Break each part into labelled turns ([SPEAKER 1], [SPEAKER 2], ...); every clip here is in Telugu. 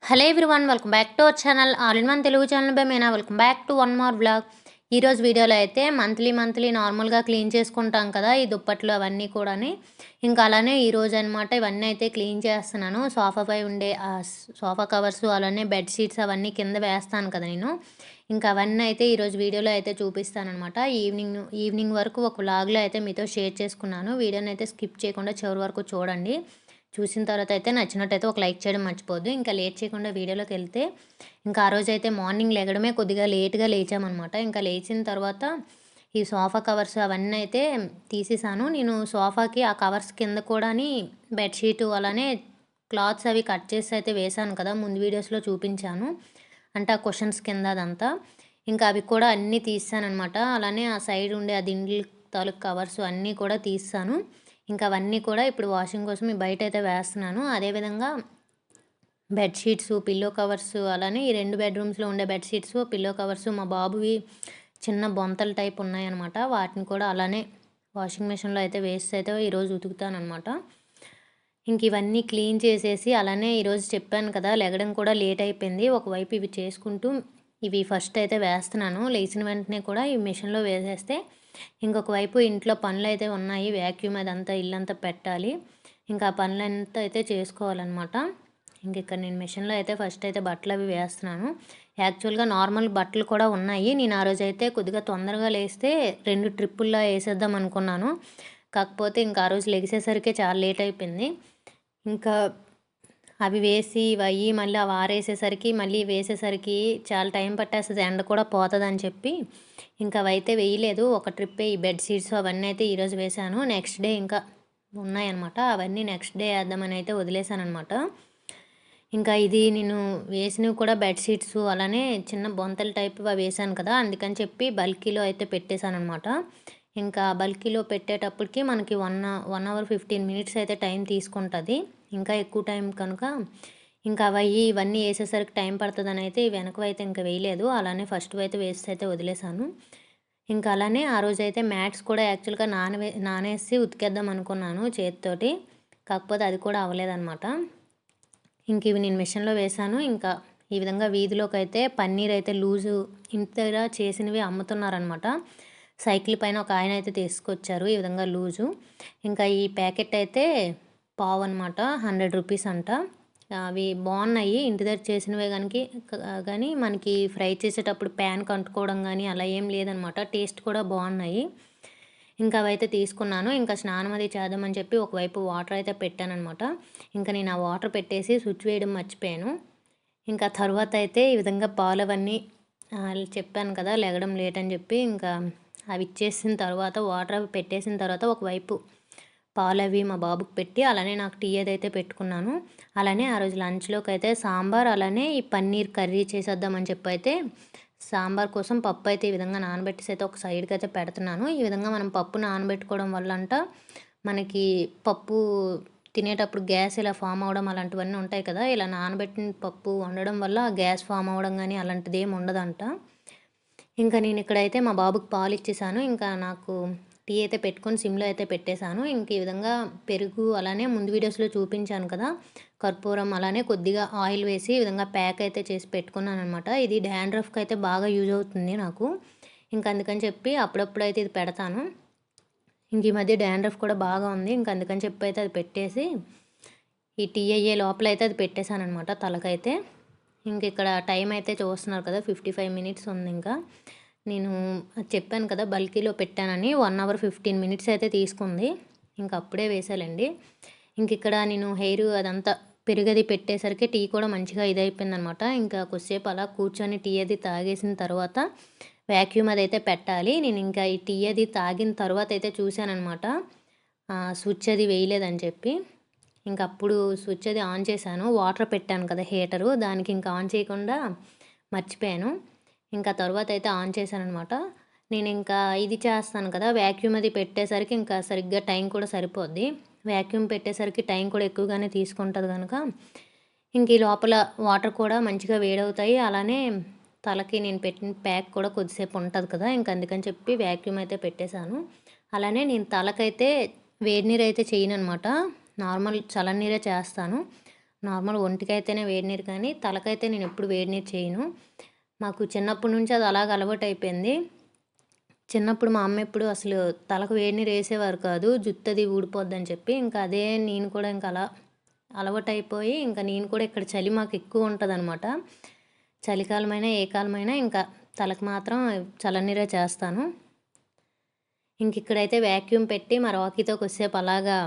[SPEAKER 1] Hello everyone, welcome back to our channel all in one Telugu channel by Meena. Welcome back to one more vlog. ఈరోజు వీడియోలో అయితే మంత్లీ నార్మల్గా క్లీన్ చేసుకుంటాం కదా ఈ దుప్పట్లు అవన్నీ కూడాని. ఇంకా అలానే ఈరోజు అనమాట ఇవన్నీ అయితే క్లీన్ చేస్తున్నాను. సోఫాపై ఉండే సోఫా కవర్స్ అలానే బెడ్షీట్స్ అవన్నీ కింద వేస్తాను కదా నేను. ఇంకా అవన్నీ అయితే ఈరోజు వీడియోలో అయితే చూపిస్తానమాట. ఈవినింగ్ వరకు ఒక వ్లాగ్లో అయితే మీతో షేర్ చేసుకున్నాను. వీడియోని అయితే స్కిప్ చేయకుండా చివరి వరకు చూడండి. చూసిన తర్వాత అయితే నచ్చినట్టయితే ఒక లైక్ చేయడం మర్చిపోద్దు. ఇంకా లేట్ చేయకుండా వీడియోలోకి వెళ్తే, ఇంకా ఆ రోజు అయితే మార్నింగ్ లెగడమే కొద్దిగా లేట్గా లేచామన్నమాట. ఇంకా లేచిన తర్వాత ఈ సోఫా కవర్స్ అవన్నీ అయితే తీసేసాను. నేను సోఫాకి ఆ కవర్స్ కింద కూడాని బెడ్షీటు అలానే క్లాత్స్ అవి కట్ చేసి అయితే వేసాను కదా, ముందు వీడియోస్లో చూపించాను. అంటే ఆ కుషన్స్ కింద అదంతా ఇంకా అవి కూడా అన్నీ తీసానమాట. అలానే ఆ సైడ్ ఉండే ఆ దిండ్లు తాలూకు కవర్స్ అన్నీ కూడా తీసాను. ఇంకా అవన్నీ కూడా ఇప్పుడు వాషింగ్ కోసం బయట అయితే వేస్తున్నాను. అదేవిధంగా బెడ్షీట్స్, పిల్లో కవర్స్ అలానే ఈ 2 బెడ్రూమ్స్లో ఉండే బెడ్షీట్స్, పిల్లో కవర్స్ మా బాబువి చిన్న బొంతల టైప్ ఉన్నాయన్నమాట. వాటిని కూడా అలానే వాషింగ్ మిషన్లో అయితే వేసి అయితే ఈరోజు ఉతుకుతానమాట. ఇంక ఇవన్నీ క్లీన్ చేసేసి అలానే ఈరోజు చెప్పాను కదా, లెగడం కూడా లేట్ అయిపోయింది. ఒకవైపు ఇవి చేసుకుంటూ ఇవి ఫస్ట్ అయితే వేస్తున్నాను. లేచిన వెంటనే కూడా ఈ మిషన్లో వేసేస్తే ఇంకొక వైపు ఇంట్లో పనులైతే ఉన్నాయి. వ్యాక్యూమ్ అదంతా ఇల్లంతా పెట్టాలి. ఇంకా ఆ పనులంతా అయితే చేసుకోవాలన్నమాట. ఇంక ఇక్కడ నేను మిషన్లో అయితే ఫస్ట్ అయితే బట్టలు అవి వేస్తున్నాను. యాక్చువల్గా నార్మల్ బట్టలు కూడా ఉన్నాయి. నేను ఆ రోజు అయితే కొద్దిగా తొందరగా లేస్తే 2 ట్రిప్పుల్లో వేసేద్దాం అనుకున్నాను. కాకపోతే ఇంకా ఆ రోజు లెగిసేసరికి చాలా లేట్ అయిపోయింది. ఇంకా అవి వేసి ఇవి మళ్ళీ అవి ఆరేసేసరికి మళ్ళీ వేసేసరికి చాలా టైం పట్టేస్తుంది, ఎండ కూడా పోతుందని చెప్పి ఇంకా అవైతే వేయలేదు. ఒక ట్రిప్పే ఈ బెడ్షీట్స్ అవన్నీ అయితే ఈరోజు వేశాను. నెక్స్ట్ డే ఇంకా ఉన్నాయన్నమాట, అవన్నీ నెక్స్ట్ డే వేద్దామని అయితే వదిలేశాను అనమాట. ఇంకా ఇది నేను వేసినవి కూడా బెడ్షీట్స్ అలానే చిన్న బొంతల టైప్ వేసాను కదా, అందుకని చెప్పి బల్కీలో అయితే పెట్టేశాను అనమాట. ఇంకా బల్కీలో పెట్టేటప్పటికి మనకి 1 అవర్ 15 మినిట్స్ అయితే టైం తీసుకుంటుంది. ఇంకా ఎక్కువ టైం కనుక ఇంకా ఇవన్నీ వేసేసరికి టైం పడుతుందని అయితే వెనక అయితే ఇంకా వేయలేదు. అలానే ఫస్ట్ అయితే వేసి అయితే వదిలేశాను. ఇంకా అలానే ఆ రోజు అయితే మ్యాట్స్ కూడా యాక్చువల్గా నానేసి ఉతికేద్దాం అనుకున్నాను చేతితోటి. కాకపోతే అది కూడా అవ్వలేదన్నమాట. ఇంక ఇవి నేను మిషన్లో వేశాను. ఇంకా ఈ విధంగా వీధిలోకి అయితే పన్నీర్ అయితే లూజు ఇంటి దగ్గర చేసినవి అమ్ముతున్నారనమాట. సైకిల్ పైన ఒక ఆయన అయితే తీసుకొచ్చారు ఈ విధంగా లూజు. ఇంకా ఈ ప్యాకెట్ అయితే పావు అనమాట, 100 రూపీస్ అంట. అవి బాగున్నాయి, ఇంటి దగ్గర చేసినవే కానీ మనకి ఫ్రై చేసేటప్పుడు ప్యాన్కి అంటుకోవడం కానీ అలా ఏం లేదనమాట. టేస్ట్ కూడా బాగున్నాయి. ఇంకా అవైతే తీసుకున్నాను. ఇంకా స్నానం అది చేద్దామని చెప్పి ఒకవైపు వాటర్ అయితే పెట్టానమాట. ఇంకా నేను ఆ వాటర్ పెట్టేసి స్విచ్ వేయడం మర్చిపోయాను. ఇంకా తర్వాత అయితే ఈ విధంగా పాలు అవన్నీ చెప్పాను కదా లెగడం లేట్ అని చెప్పి, ఇంకా అవి ఇచ్చేసిన తర్వాత వాటర్ అవి పెట్టేసిన తర్వాత ఒకవైపు పాలు అవి మా బాబుకి పెట్టి అలానే నాకు టీ ఏదైతే పెట్టుకున్నాను. అలానే ఆ రోజు లంచ్లోకి అయితే సాంబార్ అలానే ఈ పన్నీర్ కర్రీ చేసేద్దామని చెప్పి అయితే సాంబార్ కోసం పప్పు అయితే ఈ విధంగా నానబెట్టేసి అయితే ఒక సైడ్కి అయితే పెడుతున్నాను. ఈ విధంగా మనం పప్పు నానబెట్టుకోవడం వల్ల మనకి పప్పు తినేటప్పుడు గ్యాస్ ఇలా ఫామ్ అవ్వడం అలాంటివన్నీ ఉంటాయి కదా, ఇలా నానబెట్టిన పప్పు వండడం వల్ల గ్యాస్ ఫామ్ అవ్వడం కానీ అలాంటిది ఏమి ఉండదంట. ఇంకా నేను ఇక్కడైతే మా బాబుకి పాలు ఇచ్చేసాను. ఇంకా నాకు టీ అయితే పెట్టుకొని సిమ్లో అయితే పెట్టేశాను. ఇంక ఈ విధంగా పెరుగు అలానే ముందు వీడియోస్లో చూపించాను కదా, కర్పూరం అలానే కొద్దిగా ఆయిల్ వేసి ఈ విధంగా ప్యాక్ అయితే చేసి పెట్టుకున్నాను అనమాట. ఇది డాండ్రఫ్కి అయితే బాగా యూజ్ అవుతుంది నాకు. ఇంకా అందుకని చెప్పి అప్పుడప్పుడు అయితే ఇది పెడతాను. ఇంక ఈ మధ్య డాండ్రఫ్ కూడా బాగా ఉంది. ఇంక అందుకని చెప్పి అయితే అది పెట్టేసి ఈ టీ అయ్యే లోపల అయితే అది పెట్టేశాను అనమాట తలకైతే. ఇంక ఇక్కడ టైం అయితే చూస్తున్నారు కదా, 55 మినిట్స్ ఉంది. ఇంకా నేను చెప్పాను కదా బల్కీలో పెట్టానని, 1 అవర్ 15 మినిట్స్ అయితే తీసుకుంది. ఇంక అప్పుడే వేసాలండి. ఇంక ఇక్కడ నేను హెయిర్ అదంతా పెరుగది పెట్టేసరికి టీ కూడా మంచిగా ఇదైపోయిందనమాట. ఇంకా కొద్దిసేపు అలా కూర్చొని టీ అది తాగేసిన తర్వాత వ్యాక్యూమ్ అది అయితే పెట్టాలి. నేను ఇంకా ఈ టీ అది తాగిన తర్వాత అయితే చూశానమాట స్విచ్ అది వేయలేదని చెప్పి. ఇంక అప్పుడు స్విచ్ అది ఆన్ చేశాను. వాటర్ పెట్టాను కదా హీటరు, దానికి ఇంకా ఆన్ చేయకుండా మర్చిపోయాను. ఇంకా తర్వాత అయితే ఆన్ చేశానమాట. నేను ఇంకా ఇది చేస్తాను కదా వ్యాక్యూమ్ అది పెట్టేసరికి ఇంకా సరిగ్గా టైం కూడా సరిపోద్ది. వ్యాక్యూమ్ పెట్టేసరికి టైం కూడా ఎక్కువగానే తీసుకుంటుంది కనుక ఇంక ఈ లోపల వాటర్ కూడా మంచిగా వేడవుతాయి. అలానే తలకి నేను పెట్టిన ప్యాక్ కూడా కొద్దిసేపు ఉంటుంది కదా, ఇంక అందుకని చెప్పి వ్యాక్యూమ్ అయితే పెట్టేశాను. అలానే నేను తలకైతే వేడి నీరు అయితే చేయను అనమాట, నార్మల్ చల్లనీరే చేస్తాను. నార్మల్ ఒంటికైతేనే వేడి నీరు కానీ తలకైతే నేను ఎప్పుడు వేడి నీరు చేయను. మాకు చిన్నప్పటి నుంచి అది అలాగ అలవాటు అయిపోయింది. చిన్నప్పుడు మా అమ్మ ఎప్పుడు అసలు తలకు వేడి నీరు వేసేవారు కాదు. జుట్టు అది ఊడిపోద్దని చెప్పి. ఇంకా అదే నేను కూడా ఇంకా అలా అలవాటైపోయి ఇంకా నేను కూడా ఇక్కడ చలి మాకు ఎక్కువ ఉంటదనమాట. చలికాలమైనా ఏ కాలమైనా ఇంకా తలకు మాత్రం చల్లనీరే చేస్తాను. ఇంక ఇక్కడైతే వ్యాక్యూమ్ పెట్టి మా రాకీతో కొద్దిసేపు అలాగా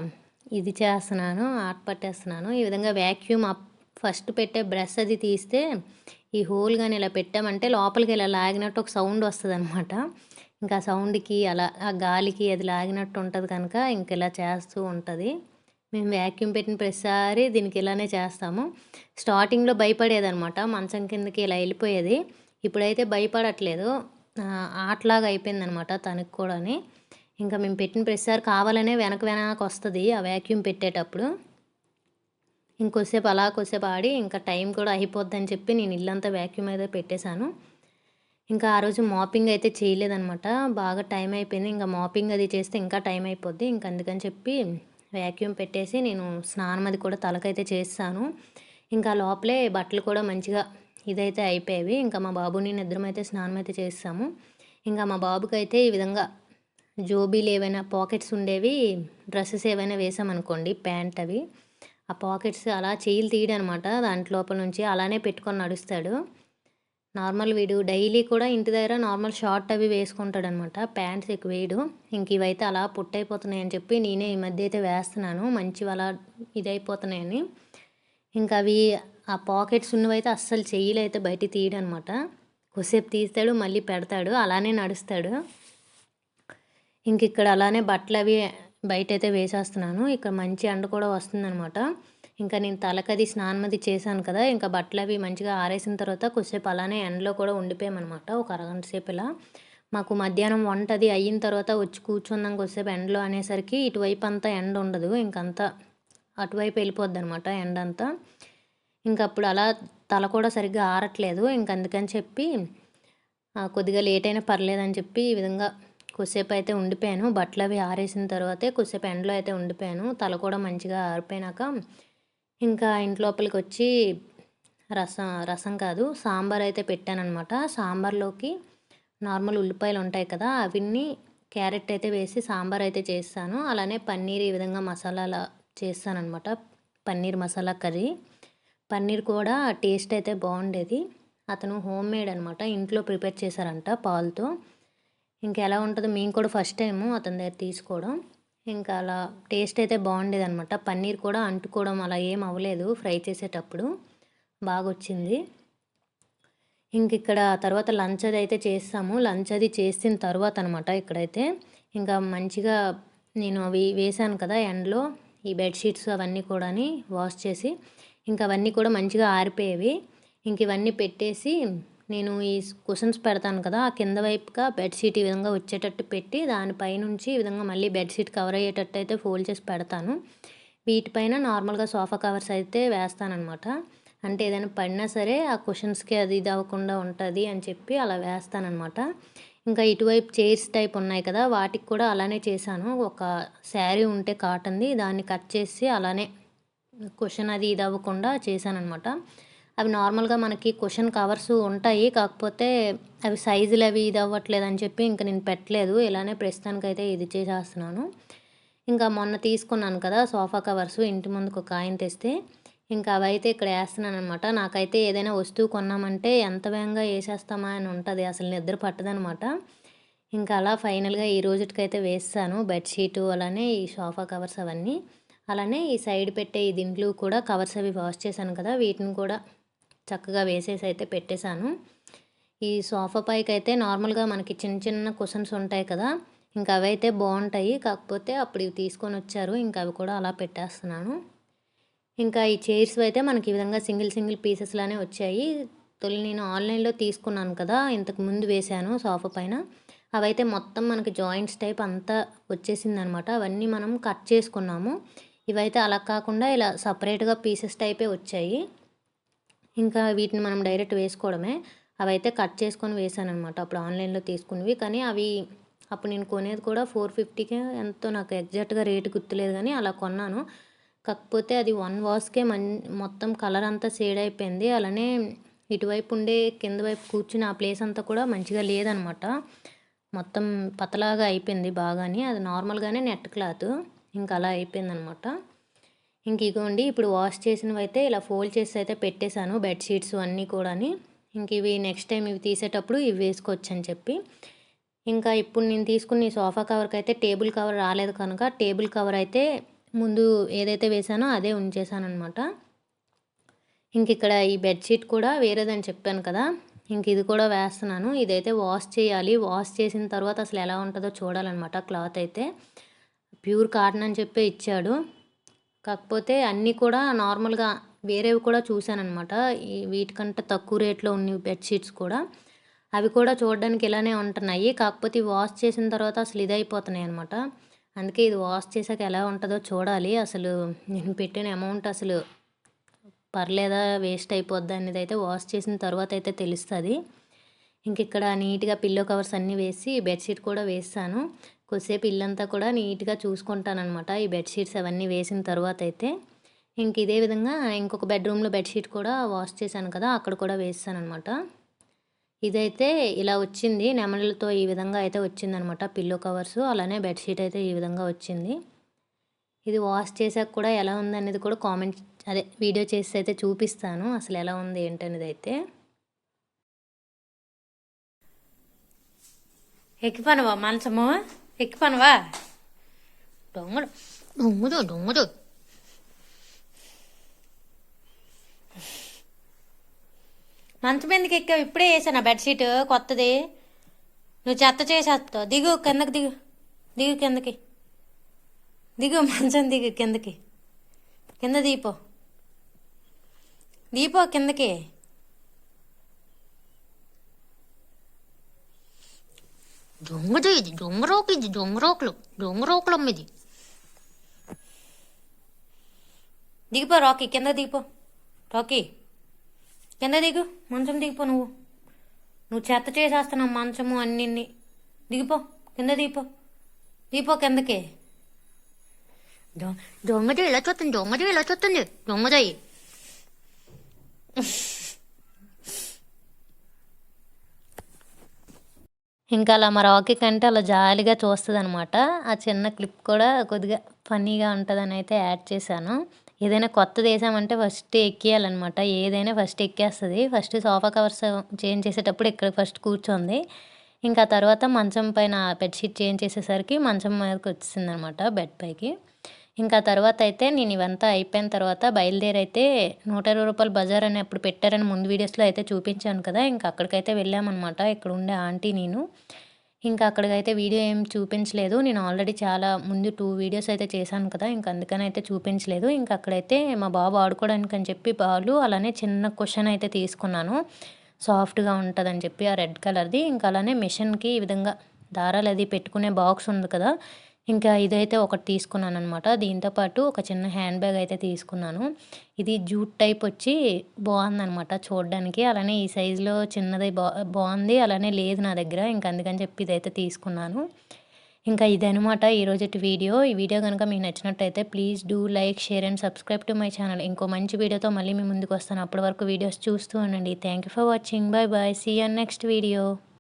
[SPEAKER 1] ఇది చేస్తున్నాను, ఆట పట్టేస్తున్నాను. ఈ విధంగా వ్యాక్యూమ్ ఫస్ట్ పెట్టే బ్రష్ అది తీస్తే ఈ హోల్ కానీ ఇలా పెట్టామంటే లోపలికి ఇలా లాగినట్టు ఒక సౌండ్ వస్తుందన్నమాట. ఇంకా ఆ సౌండ్కి అలా ఆ గాలికి అది లాగినట్టు ఉంటుంది కనుక ఇంక ఇలా చేస్తూ ఉంటుంది. మేము వ్యాక్యూమ్ పెట్టిన ప్రతిసారి దీనికి ఇలానే చేస్తాము. స్టార్టింగ్లో భయపడేదనమాట, మంచం కిందకి ఇలా వెళ్ళిపోయేది. ఇప్పుడైతే భయపడట్లేదు, ఆటలాగా అయిపోయిందనమాట తనకు కూడాని. ఇంకా మేము పెట్టిన ప్రతిసారి కావాలనే వెనక వస్తుంది ఆ వ్యాక్యూమ్ పెట్టేటప్పుడు. ఇంకొద్దిసేపు అలా కొద్దిసేపు ఆడి ఇంకా టైం కూడా అయిపోద్దని చెప్పి నేను ఇల్లంతా వ్యాక్యూమ్ అయితే పెట్టేశాను. ఇంకా ఆ రోజు మాపింగ్ అయితే చేయలేదనమాట, బాగా టైం అయిపోయింది. ఇంకా మాపింగ్ అది చేస్తే ఇంకా టైం అయిపోద్ది. ఇంక అందుకని చెప్పి వ్యాక్యూమ్ పెట్టేసి నేను స్నానం అది కూడా తలకైతే చేస్తాను. ఇంకా లోపలే బట్టలు కూడా మంచిగా ఇదైతే అయిపోయేవి. ఇంకా మా బాబు నేను ఇద్దరం అయితే స్నానం అయితే చేస్తాము. ఇంకా మా బాబుకి అయితే ఈ విధంగా జోబీలు ఏవైనా పాకెట్స్ ఉండేవి డ్రెస్సెస్ ఏవైనా వేసామనుకోండి, ప్యాంట్ అవి, ఆ పాకెట్స్ అలా చేయిలు తీయడనమాట దాంట్లోపల నుంచి అలానే పెట్టుకొని నడుస్తాడు. నార్మల్ వీడు డైలీ కూడా ఇంటి దగ్గర నార్మల్ షార్ట్ అవి వేసుకుంటాడనమాట, ప్యాంట్స్ ఎక్కువ వేయడు. ఇంక ఇవైతే అలా పుట్టయిపోతున్నాయని చెప్పి నేనే ఈ మధ్య అయితే వేస్తున్నాను, మంచివి అలా ఇదైపోతున్నాయని. ఇంకా అవి ఆ పాకెట్స్ ఉన్నవైతే అస్సలు చెయ్యిలు అయితే బయట తీయడనమాట. కొద్దిసేపు తీస్తాడు మళ్ళీ పెడతాడు, అలానే నడుస్తాడు. ఇంక ఇక్కడ అలానే బట్టలు అవి బయటైతే వేసేస్తున్నాను. ఇక్కడ మంచి ఎండ కూడా వస్తుందనమాట. ఇంకా నేను తలకది స్నానం అది చేశాను కదా, ఇంకా బట్టలు అవి మంచిగా ఆరేసిన తర్వాత కొద్దిసేపు అలానే ఎండలో కూడా ఉండిపోయామన్నమాట, ఒక అరగంట సేపు ఇలా. మాకు మధ్యాహ్నం వంట అది అయిన తర్వాత వచ్చి కూర్చుందాం కొద్దిసేపు ఎండలో అనేసరికి ఇటువైపు అంతా ఎండ ఉండదు, ఇంకంతా అటువైపు వెళ్ళిపోద్ది అనమాట ఎండ అంతా. ఇంకప్పుడు అలా తల కూడా సరిగ్గా ఆరట్లేదు. ఇంక అందుకని చెప్పి కొద్దిగా లేట్ అయినా పర్లేదని చెప్పి ఈ విధంగా కొద్దిసేపు అయితే ఉండిపోయాను. బట్టలు అవి ఆరేసిన తర్వాతే కొద్దిసేపు ఎండలో అయితే ఉండిపోయాను. తల కూడా మంచిగా ఆరిపోయినాక ఇంకా ఇంట్లోపలికి వచ్చి రసం కాదు సాంబార్ అయితే పెట్టానమాట. సాంబార్లోకి నార్మల్ ఉల్లిపాయలు ఉంటాయి కదా, అవన్నీ క్యారెట్ అయితే వేసి సాంబార్ అయితే చేస్తాను. అలానే పన్నీర్ ఈ విధంగా మసాలా చేస్తానమాట, పన్నీర్ మసాలా కర్రీ. పన్నీర్ కూడా టేస్ట్ అయితే బాగుండేది. అతను హోమ్ మేడ్ అనమాట, ఇంట్లో ప్రిపేర్ చేశారంట పాలతో. ఇంకెలా ఉంటుందో మేము కూడా ఫస్ట్ టైము అతని దగ్గర తీసుకోవడం. ఇంకా అలా టేస్ట్ అయితే బాగుండేది అనమాట. పన్నీర్ కూడా అంటుకోవడం అలా ఏం అవ్వలేదు, ఫ్రై చేసేటప్పుడు బాగా వచ్చింది. ఇంక ఇక్కడ తర్వాత లంచ్ అది అయితే చేస్తాము. లంచ్ అది చేసిన తర్వాత అనమాట ఇక్కడైతే ఇంకా మంచిగా నేను అవి వేసాను కదా ఎండలో, ఈ బెడ్షీట్స్ అవన్నీ కూడా వాష్ చేసి ఇంకా అవన్నీ కూడా మంచిగా ఆరిపోయేవి. ఇంక ఇవన్నీ పెట్టేసి నేను ఈ కుషన్స్ పెడతాను కదా, ఆ కింద వైపుగా బెడ్షీట్ ఈ విధంగా వచ్చేటట్టు పెట్టి దానిపైనుంచి ఈ విధంగా మళ్ళీ బెడ్షీట్ కవర్ అయ్యేటట్టు అయితే ఫోల్డ్ చేసి పెడతాను. వీటిపైన నార్మల్గా సోఫా కవర్స్ అయితే వేస్తానమాట. అంటే ఏదైనా పడినా సరే ఆ కుషన్స్కి అది ఇది అవ్వకుండా ఉంటుంది అని చెప్పి అలా వేస్తానమాట. ఇంకా ఇటువైపు చైర్స్ టైప్ ఉన్నాయి కదా, వాటికి కూడా అలానే చేశాను. ఒక శారీ ఉంటే కాటన్ది, దాన్ని కట్ చేసి అలానే కుషన్ అది ఇది అవ్వకుండా చేశానమాట. అవి నార్మల్గా మనకి కుషన్ కవర్స్ ఉంటాయి, కాకపోతే అవి సైజులు అవి ఇది అవ్వట్లేదు అని చెప్పి ఇంకా నేను పెట్టలేదు. ఇలానే ప్రస్తుతానికైతే ఇది చేసేస్తున్నాను. ఇంకా మొన్న తీసుకున్నాను కదా సోఫా కవర్స్, ఇంటి ముందుకు ఒక ఆయన తెస్తే ఇంకా అవైతే ఇక్కడ వేస్తున్నాను అనమాట. నాకైతే ఏదైనా వస్తువు కొన్నామంటే ఎంత వేగంగా వేసేస్తామా అని ఉంటుంది, అసలు నిద్ర పట్టదనమాట. ఇంకా అలా ఫైనల్గా ఈ రోజుకైతే వేస్తాను బెడ్షీటు, అలానే ఈ సోఫా కవర్స్ అవన్నీ. అలానే ఈ సైడ్ పెట్టే ఈ దిండ్లు కూడా కవర్స్ అవి వాష్ చేశాను కదా, వీటిని కూడా చక్కగా వేసేసి అయితే పెట్టేశాను. ఈ సోఫా పైకి అయితే నార్మల్గా మనకి చిన్న చిన్న కుషన్స్ ఉంటాయి కదా, ఇంకా అవైతే బాగుంటాయి, కాకపోతే అప్పుడు ఇవి తీసుకొని వచ్చారు, ఇంకా అవి కూడా అలా పెట్టేస్తున్నాను. ఇంకా ఈ చైర్స్ అయితే మనకి ఈ విధంగా సింగిల్ పీసెస్ లానే వచ్చాయి. తొలి నేను ఆన్లైన్లో తీసుకున్నాను కదా, ఇంతకు ముందు వేశాను సోఫా పైన, అవైతే మొత్తం మనకి జాయింట్స్ టైప్ అంతా వచ్చేసిందనమాట. అవన్నీ మనం కట్ చేసుకున్నాము. ఇవైతే అలా కాకుండా ఇలా సపరేట్గా పీసెస్ టైపే వచ్చాయి. ఇంకా వీటిని మనం డైరెక్ట్ వేసుకోవడమే. అవైతే కట్ చేసుకొని వేసానమాట అప్పుడు ఆన్లైన్లో తీసుకున్నవి. కానీ అవి అప్పుడు నేను కొనేది కూడా 450కే ఎంతో, నాకు ఎగ్జాక్ట్గా రేటు గుర్తులేదు కానీ అలా కొన్నాను. కాకపోతే అది 1 వాష్‌కే మొత్తం కలర్ అంతా షేడ్ అయిపోయింది. అలానే ఇటువైపు ఉండే కింద వైపు కూర్చుని ఆ ప్లేస్ అంతా కూడా మంచిగా లేదనమాట. మొత్తం పతలాగా అయిపోయింది బాగాని. అది నార్మల్‌గానే నెట్ క్లాత్. ఇంకా అలా అయిపోయిందనమాట. ఇంక ఇగోండి ఇప్పుడు వాష్ చేసినవైతే ఇలా ఫోల్డ్ చేసి అయితే పెట్టేశాను బెడ్‌షీట్స్ అన్నీ కూడాని. ఇంక ఇవి నెక్స్ట్ టైం ఇవి తీసేటప్పుడు ఇవి వేసుకోవచ్చని చెప్పి. ఇంకా ఇప్పుడు నేను తీసుకున్న ఈ సోఫా కవర్‌కైతే టేబుల్ కవర్ రాలేదు కనుక టేబుల్ కవర్ అయితే ముందు ఏదైతే వేశానో అదే ఉంచేసాననమాట. ఇంక ఇక్కడ ఈ బెడ్‌షీట్ కూడా వేరేదని చెప్పాను కదా! ఇంక ఇది కూడా వేస్తున్నాను. ఇదైతే వాష్ చేయాలి. వాష్ చేసిన తర్వాత అసలు ఎలా ఉంటుందో చూడాలన్నమాట క్లాత్ అయితే. ప్యూర్ కాటన్ అని చెప్పే ఇచ్చాడు. కాకపోతే అన్నీ కూడా నార్మల్‌గా వేరేవి కూడా చూశాననమాట. వీటికంటే తక్కువ రేట్‌లో ఉన్నవి బెడ్‌షీట్స్ కూడా. అవి కూడా చూడడానికి ఇలానే ఉంటున్నాయి. కాకపోతే వాష్ చేసిన తర్వాత అసలు ఇదైపోతున్నాయి అనమాట. అందుకే ఇది వాష్ చేశాక ఎలా ఉంటుందో చూడాలి. అసలు నేను పెట్టిన అమౌంట్ అసలు పర్లేదా, వేస్ట్ అయిపోద్దా అనేదైతే వాష్ చేసిన తర్వాత అయితే తెలుస్తుంది. ఇంక ఇక్కడ నీట్‌గా పిల్లో కవర్స్ అన్నీ వేసి బెడ్‌షీట్ కూడా వేసాను. కొద్దిసేపు ఇల్లంతా కూడా నీట్‌గా చూసుకుంటాననమాట ఈ బెడ్‌షీట్స్ అవన్నీ వేసిన తర్వాత అయితే. ఇంక ఇదే విధంగా ఇంకొక బెడ్‌రూమ్‌లో బెడ్‌షీట్ కూడా వాష్ చేశాను కదా! అక్కడ కూడా వేసాననమాట. ఇదైతే ఇలా వచ్చింది. నెమలితో ఈ విధంగా అయితే వచ్చిందనమాట పిల్లో కవర్సు. అలానే బెడ్‌షీట్ అయితే ఈ విధంగా వచ్చింది. ఇది వాష్ చేశాక కూడా ఎలా ఉందనేది కూడా కామెంట్ వీడియో చేసి అయితే చూపిస్తాను. అసలు ఎలా ఉంది ఏంటనేది అయితే. ఎక్కిపనవా మంచము? ఎక్కిపనవా? దొంగడు దొంగదు దొంగదు. మంచం ఎందుకు ఎక్కావు? ఇప్పుడే వేసాను బెడ్షీట్ కొత్తది. నువ్వు చెత్త చేసేస్తావు. దిగు కిందకి, దిగు దిగు కిందకి, దిగు మంచం దిగు కిందకి, కింద దీపో కిందకి. దొంగదు ఇది, దొంగరోకు ఇది, దొంగరోకులు అమ్మిది. దిగిపో రాకీ, కింద దిగిపో రాకీ, కింద దిగు. మంచం దిగిపో. నువ్వు చెత్త చేసేస్తున్నావు మంచము అన్నిన్ని. దిగిపో కింద, దిగిపో కిందకి. దొంగది ఇలా చూస్తుంది, దొంగదయ్యి. ఇంకా అలా మా రాకీ కంటే అలా జాలిగా చూస్తుంది అనమాట. ఆ చిన్న క్లిప్ కూడా కొద్దిగా ఫన్నీగా ఉంటుందని అయితే యాడ్ చేశాను. ఏదైనా కొత్తది వేసామంటే ఫస్ట్ ఎక్కియాలన్నమాట. ఏదైనా ఫస్ట్ ఎక్కేస్తుంది. ఫస్ట్ సోఫా కవర్స్ చేంజ్ చేసేటప్పుడు ఇక్కడ ఫస్ట్ కూర్చోంది. ఇంకా తర్వాత మంచం పైన బెడ్షీట్ చేంజ్ చేసేసరికి మంచం మీదకి వచ్చిందనమాట, బెడ్ పైకి. ఇంకా తర్వాత అయితే నేను ఇవంతా అయిపోయిన తర్వాత బయలుదేరైతే 120 రూపాయలు బజార్ అని అప్పుడు పెట్టారని ముందు వీడియోస్లో అయితే చూపించాను కదా! ఇంకా అక్కడికైతే వెళ్ళామన్నమాట. ఇక్కడ ఉండే ఆంటీ నేను. ఇంకా అక్కడికైతే వీడియో ఏం చూపించలేదు. నేను ఆల్రెడీ చాలా ముందు 2 వీడియోస్ అయితే చేశాను కదా! ఇంక అందుకని అయితే చూపించలేదు. ఇంకా అక్కడైతే మా బాబు ఆడుకోవడానికి అని చెప్పి బాలు, అలానే చిన్న కుషన్ అయితే తీసుకున్నాను. సాఫ్ట్గా ఉంటుందని చెప్పి ఆ రెడ్ కలర్ది. ఇంకా అలానే మిషన్కి ఈ విధంగా దారాలు అది పెట్టుకునే బాక్స్ ఉంది కదా! ఇంకా ఇదైతే ఒకటి తీసుకున్నాను అనమాట. దీంతో పాటు ఒక చిన్న హ్యాండ్ బ్యాగ్ అయితే తీసుకున్నాను. ఇది జూట్ టైప్ వచ్చి బాగుందనమాట చూడడానికి. అలానే ఈ సైజులో చిన్నది బాగుంది. అలానే లేదు నా దగ్గర. ఇంక అందుకని చెప్పి ఇదైతే తీసుకున్నాను. ఇంకా ఇదనమాట ఈరోజుటి వీడియో. ఈ వీడియో కనుక మీకు నచ్చినట్టయితే please do like, share and subscribe to my channel. ఇంకో మంచి వీడియోతో మళ్ళీ మీ ముందుకు వస్తాను. అప్పటి వరకు వీడియోస్ చూస్తూ ఉండండి. Thank you for watching. Bye bye. See you next video.